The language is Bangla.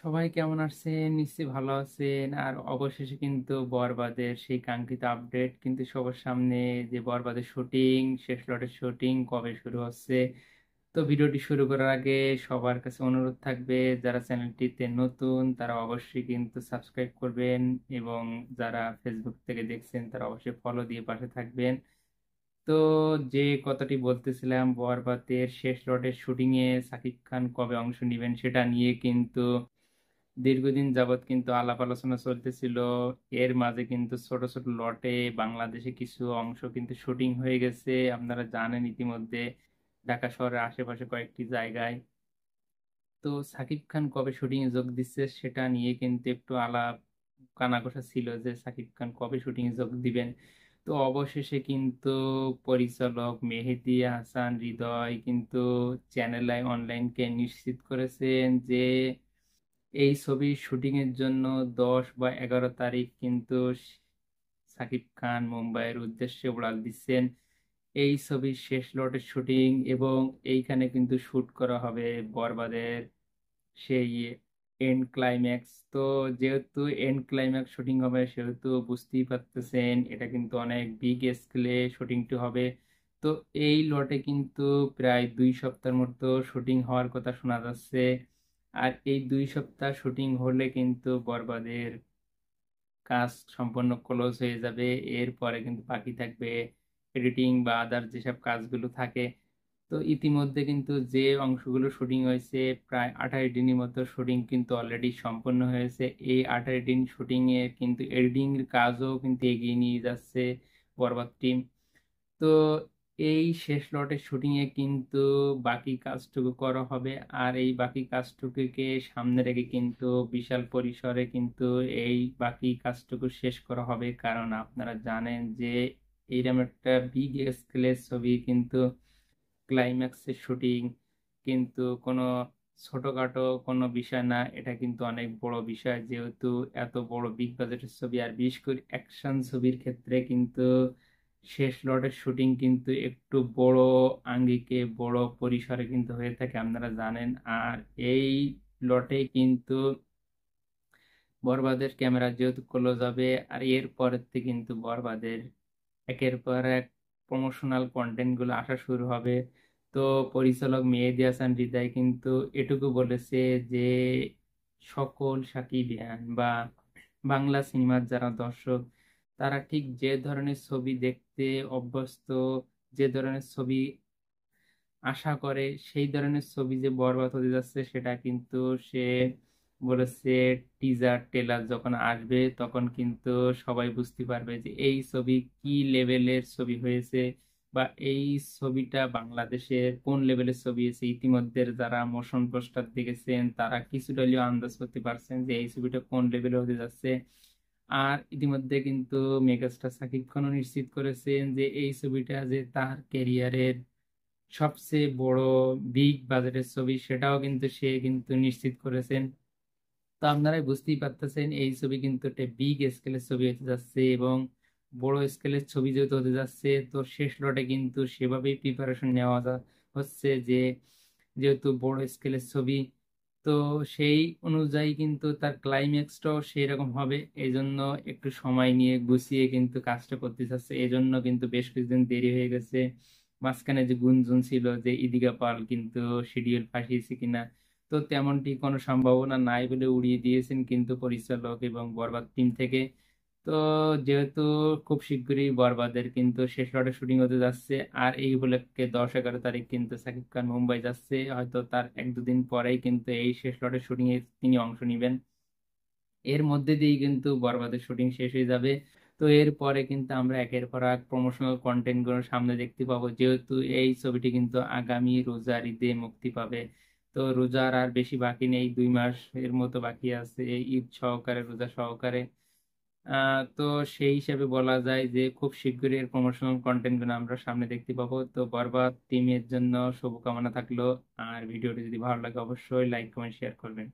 সবাই কেমন আছেন? নিশ্চয়ই ভালো আছেন। আর অবশেষে কিন্তু বরবাদের সেই কাঙ্ক্ষিত আপডেট কিন্তু সবার সামনে, যে বরবাদের শুটিং, শেষ লটের শুটিং কবে শুরু হচ্ছে। তো ভিডিওটি শুরু করার আগে সবার কাছে অনুরোধ থাকবে, যারা চ্যানেলটিতে নতুন তারা অবশ্যই কিন্তু সাবস্ক্রাইব করবেন, এবং যারা ফেসবুক থেকে দেখছেন তারা অবশ্যই ফলো দিয়ে পাশে থাকবেন। তো যে কথাটি বলতেছিলাম, বরবাদের শেষ লটের শুটিং এ সাকিব খান কবে অংশ নেবেন সেটা নিয়ে কিন্তু দীর্ঘদিন যাবৎ কিন্তু আলাপ আলোচনা চলতেছিল। এর মাঝে কিন্তু ছোট ছোট লটে বাংলাদেশে কিছু অংশ কিন্তু শুটিং হয়ে গেছে, আপনারা জানেন ইতিমধ্যে, ঢাকা শহরের আশেপাশে কয়েকটি জায়গায়। তো সাকিব খান কবে শুটিং এ যোগ দিচ্ছে সেটা নিয়ে কিন্তু একটু আলাপ কানাঘোষা ছিল, যে সাকিব খান কবে শুটিং এ যোগ দিবেন। তো অবশেষে কিন্তু পরিচালক মেহেদী হাসান হৃদয় কিন্তু চ্যানেল আই অনলাইনকে নিশ্চিত করেছেন যে এই ছবির শুটিং এর জন্য 10 বা 11 তারিখ কিন্তু সাকিব খান মুম্বাইয়ের উদ্দেশ্যে উড়াল দিচ্ছেন। এই ছবির শেষ লটের শুটিং, এবং এইখানে কিন্তু শুট করা হবে বরবাদের সেই এন্ড ক্লাইম্যাক্স। তো যেহেতু এন্ড ক্লাইম্যাক্স শুটিং হবে, সেহেতু বুঝতেই পারতেছেন এটা কিন্তু অনেক বিগ স্কেলে শুটিংটি হবে। তো এই লটে কিন্তু প্রায় 2 সপ্তাহের মতো শুটিং হওয়ার কথা শোনা যাচ্ছে। আর এই 2 সপ্তাহ শুটিং হলে কিন্তু বরবাদের কাজ সম্পূর্ণ ক্লোজ হয়ে যাবে। এরপরে কিন্তু বাকি থাকবে এডিটিং বা আদার যেসব কাজগুলো থাকে। তো ইতিমধ্যে কিন্তু যে অংশগুলো শুটিং হয়েছে, প্রায় 28 দিনের মতো শুটিং কিন্তু অলরেডি সম্পন্ন হয়েছে। এই 28 দিন শুটিং এ কিন্তু এডিটিং এর কাজও কিন্তু এগিয়ে নিয়ে যাচ্ছে বরবাদ টিম। তো এই শেষ লটের শুটিং এ কিন্তু বাকি কাজটুকু করা হবে। আর এই বাকি কাজটুকুকে সামনে রেখে কিন্তু বিশাল পরিসরে কিন্তু এই বাকি কাজটুকু শেষ করা হবে, কারণ আপনারা জানেন যে এইরকম একটা বিগ স্কেলের ছবি কিন্তু ক্লাইম্যাক্সের শুটিং কিন্তু কোনো ছোটখাটো কোনো বিষয় না, এটা কিন্তু অনেক বড় বিষয়। যেহেতু এত বড় বিগ বাজেটের ছবি, আর বিশেষ করে অ্যাকশন ছবির ক্ষেত্রে কিন্তু শেষ লটের শুটিং কিন্তু একটু বড় আঙ্গিকে বড় পরিসরে কিন্তু হয়ে থাকে, আপনারা জানেন। আর এই লটে কিন্তু বরবাদের ক্যামেরা যেহেতু ক্লোজ হবে, আর এর পরের থেকে কিন্তু বরবাদের একের পর এক প্রমোশনাল কন্টেন্ট গুলো আসা শুরু হবে। তো পরিচালক মেহেদী হাসান হৃদয় কিন্তু এটুকু বলেছে যে সকল সাকিবিয়ান বা বাংলা সিনেমার যারা দর্শক, তারা ঠিক যে ধরনের ছবি দেখতে অভ্যস্ত, যে ধরনের ছবি আশা করে, সেই ধরনের ছবি যে বরবাদ হতে যাচ্ছে সেটা কিন্তু সে বলেছে। টিজার টেলার যখন আসবে তখন কিন্তু সবাই বুঝতে পারবে যে এই ছবি কি লেভেলের ছবি হয়েছে, বা এই ছবিটা বাংলাদেশের কোন লেভেলের ছবি হয়েছে। ইতিমধ্যে যারা মোশন পোস্টার দেখেছেন তারা কিছুটা হলেও আন্দাজ করতে পারছেন যে এই ছবিটা কোন লেভেলে হতে যাচ্ছে। আর ইতিমধ্যে কিন্তু মেগাস্টার সাকিব খানও নিশ্চিত করেছেন যে এই ছবিটা যে তার ক্যারিয়ারের সবচেয়ে বড় বিগ বাজেটের ছবি, সেটাও কিন্তু সে কিন্তু নিশ্চিত করেছেন। তো আপনারাই বুঝতেই পারতেছেন এই ছবি কিন্তু একটা বিগ স্কেলের ছবি হতে যাচ্ছে, এবং বড় স্কেলের ছবি যেহেতু হতে যাচ্ছে, তো শেষ লটে কিন্তু সেভাবেই প্রিপারেশন নেওয়া হচ্ছে, যে যেহেতু বড় স্কেলের ছবি, তো সেই অনুযায়ী কিন্তু তার ক্লাইম্যাক্সটাও সেই রকম হবে। এই জন্য একটু সময় নিয়ে গুছিয়ে কিন্তু কাজটা করতে চাচ্ছে, এই জন্য কিন্তু বেশ কিছুদিন দেরি হয়ে গেছে। মাঝখানে যে গুঞ্জন ছিল যে ইদিকা পাল কিন্তু শিডিউল ফাঁসিয়েছে কিনা, তো তেমনটি কোনো সম্ভাবনা নাই বলে উড়িয়ে দিয়েছেন কিন্তু পরিচালক এবং বরবাদ টিম থেকে। তো যেহেতু খুব শীঘ্রই বরবাদের কিন্তু শেষ লটের শুটিং হতে যাচ্ছে, আর এই উপলক্ষে 10-11 তারিখ কিন্তু সাকিব খান মুম্বাই যাচ্ছে, হয়তো তার 1-2 দিন পরেই কিন্তু এই শেষ লটের শুটিং এ তিনি অংশ নেবেন। এর মধ্যে দিয়েই কিন্তু বরবাদের শুটিং শেষ হয়ে যাবে। তো এরপরে কিন্তু আমরা একের পর এক প্রমোশনাল কন্টেন্ট গুলো সামনে দেখতে পাবো, যেহেতু এই ছবিটি কিন্তু আগামী রোজার ঈদে মুক্তি পাবে। তো রোজার আর বেশি বাকি নেই, 2 মাস এর মতো বাকি আছে এই ঈদ সহকারে, রোজা সহকারে। তো সেই হিসাবে বলা যায় যে খুব শীঘ্রই এর প্রমোশনাল কন্টেন্ট গুলো আমরা সামনে দেখতে পাবো। তো বরবাদ টিমের জন্য শুভকামনা থাকলো। আর ভিডিওটি যদি ভালো লাগে অবশ্যই লাইক কমেন্ট শেয়ার করবেন।